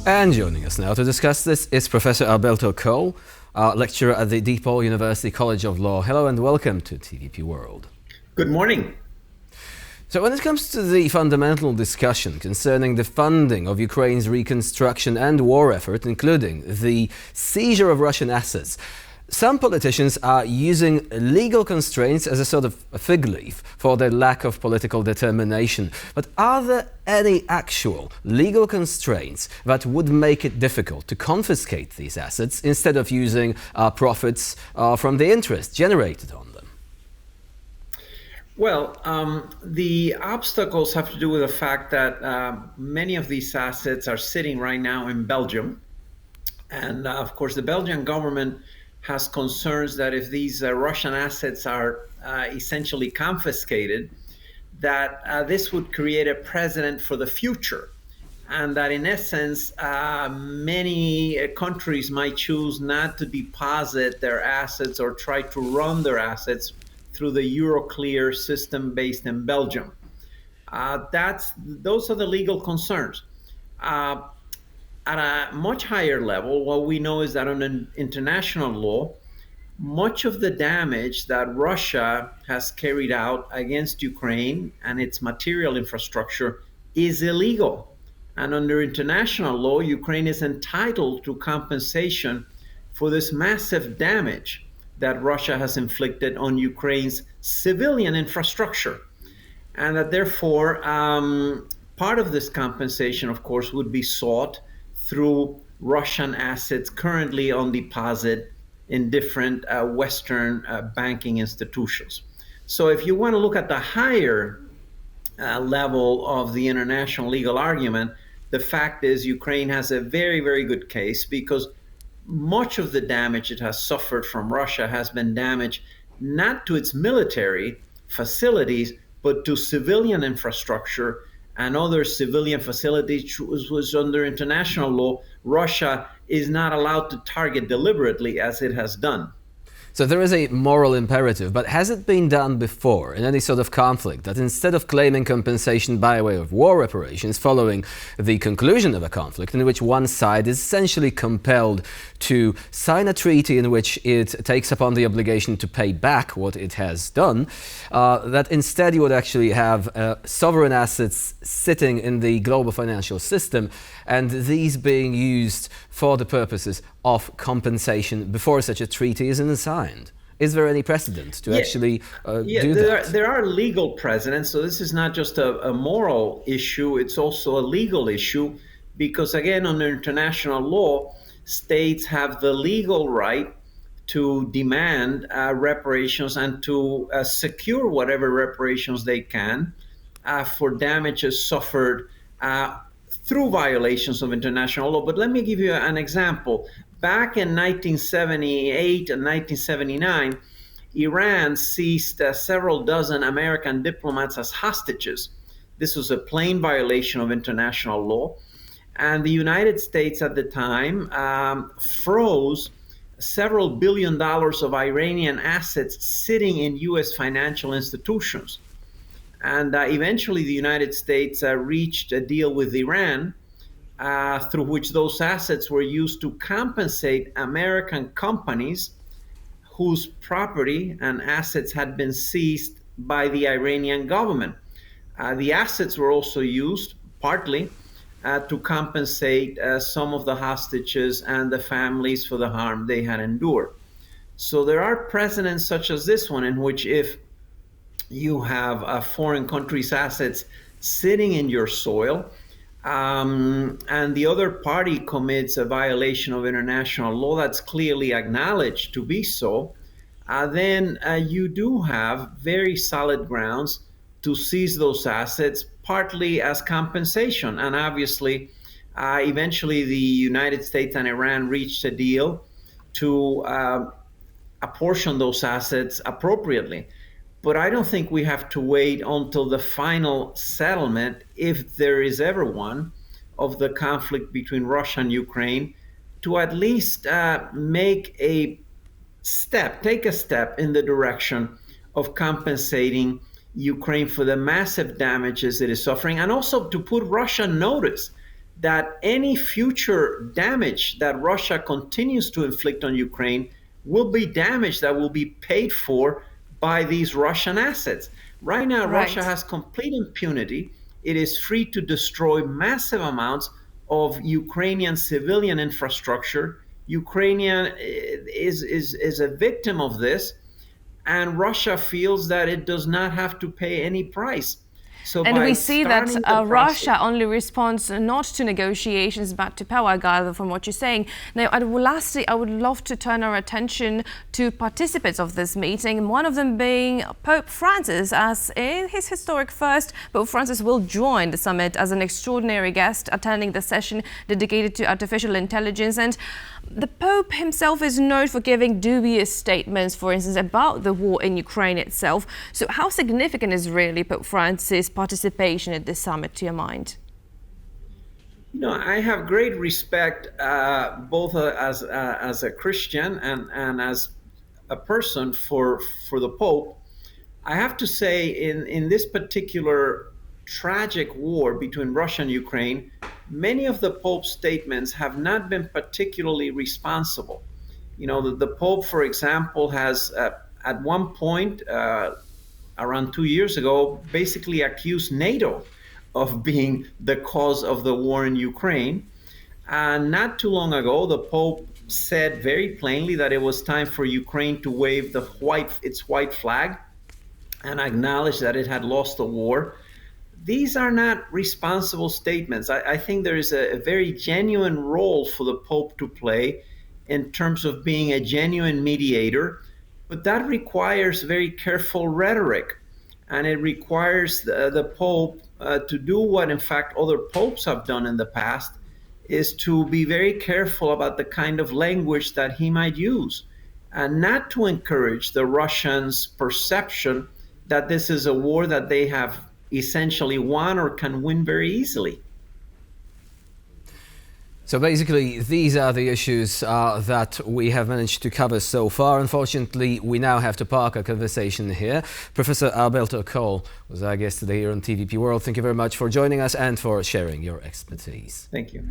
And joining us now to discuss this is Professor Alberto Coll, lecturer at the DePaul University College of Law. Hello and welcome to TVP World. Good morning. So when it comes to the fundamental discussion concerning the funding of Ukraine's reconstruction and war effort, including the seizure of Russian assets, some politicians are using legal constraints as a sort of a fig leaf for their lack of political determination. But are there any actual legal constraints that would make it difficult to confiscate these assets instead of using profits from the interest generated on them? Well, the obstacles have to do with the fact that many of these assets are sitting right now in Belgium. And of course, the Belgian government has concerns that if these Russian assets are essentially confiscated, that this would create a precedent for the future. And that in essence, many countries might choose not to deposit their assets or try to run their assets through the Euroclear system based in Belgium. Those are the legal concerns. At a much higher level, what we know is that under international law, much of the damage that Russia has carried out against Ukraine and its material infrastructure is illegal. And under international law, Ukraine is entitled to compensation for this massive damage that Russia has inflicted on Ukraine's civilian infrastructure. And that therefore, part of this compensation, of course, would be sought through Russian assets currently on deposit in different Western banking institutions. So if you want to look at the higher level of the international legal argument, the fact is Ukraine has a very, very good case because much of the damage it has suffered from Russia has been damage not to its military facilities, but to civilian infrastructure and other civilian facilities, was under international law, Russia is not allowed to target deliberately as it has done. So there is a moral imperative, but has it been done before in any sort of conflict that instead of claiming compensation by way of war reparations following the conclusion of a conflict in which one side is essentially compelled to sign a treaty in which it takes upon the obligation to pay back what it has done, that instead you would actually have sovereign assets sitting in the global financial system and these being used for the purposes of compensation before such a treaty is signed? Is there any precedent to actually do that? There are legal precedents, so this is not just a moral issue, it's also a legal issue, because again, under international law, states have the legal right to demand reparations and to secure whatever reparations they can for damages suffered through violations of international law. But let me give you an example. Back in 1978 and 1979, Iran seized several dozen American diplomats as hostages. This was a plain violation of international law. And the United States at the time froze several $1 billion of Iranian assets sitting in U.S. financial institutions. And eventually the United States reached a deal with Iran through which those assets were used to compensate American companies whose property and assets had been seized by the Iranian government. The assets were also used partly to compensate some of the hostages and the families for the harm they had endured. So there are precedents such as this one in which if you have a foreign country's assets sitting in your soil, and the other party commits a violation of international law that's clearly acknowledged to be so, then you do have very solid grounds to seize those assets, partly as compensation. And obviously, eventually the United States and Iran reached a deal to apportion those assets appropriately. But I don't think we have to wait until the final settlement, if there is ever one, of the conflict between Russia and Ukraine to at least take a step in the direction of compensating Ukraine for the massive damages it is suffering, and also to put Russia on notice that any future damage that Russia continues to inflict on Ukraine will be damage that will be paid for by these Russian assets. Right now, Russia Right. has complete impunity. It is free to destroy massive amounts of Ukrainian civilian infrastructure. Ukrainian is a victim of this, and Russia feels that it does not have to pay any price. So And we by see that starting the process, Russia only responds not to negotiations but to power, I gather from what you're saying. Now, lastly, I would love to turn our attention to participants of this meeting, one of them being Pope Francis, as in his historic first, Pope Francis will join the summit as an extraordinary guest, attending the session dedicated to artificial intelligence. And the Pope himself is known for giving dubious statements, for instance, about the war in Ukraine itself. So how significant is really Pope Francis' participation at this summit, to your mind? I have great respect, both as a Christian and as a person for the Pope. I have to say, in this particular tragic war between Russia and Ukraine, many of the Pope's statements have not been particularly responsible. The Pope, for example, has at one point, around 2 years ago, basically accused NATO of being the cause of the war in Ukraine. And not too long ago, the Pope said very plainly that it was time for Ukraine to wave its white flag and acknowledge that it had lost the war. These are not responsible statements. I think there is a very genuine role for the Pope to play in terms of being a genuine mediator, but that requires very careful rhetoric. And it requires the Pope to do what, in fact, other popes have done in the past, is to be very careful about the kind of language that he might use, and not to encourage the Russians' perception that this is a war that they have essentially won or can win very easily. So basically, these are the issues that we have managed to cover so far. Unfortunately, we now have to park our conversation here. Professor Alberto Coll was our guest today here on TVP World. Thank you very much for joining us and for sharing your expertise. Thank you.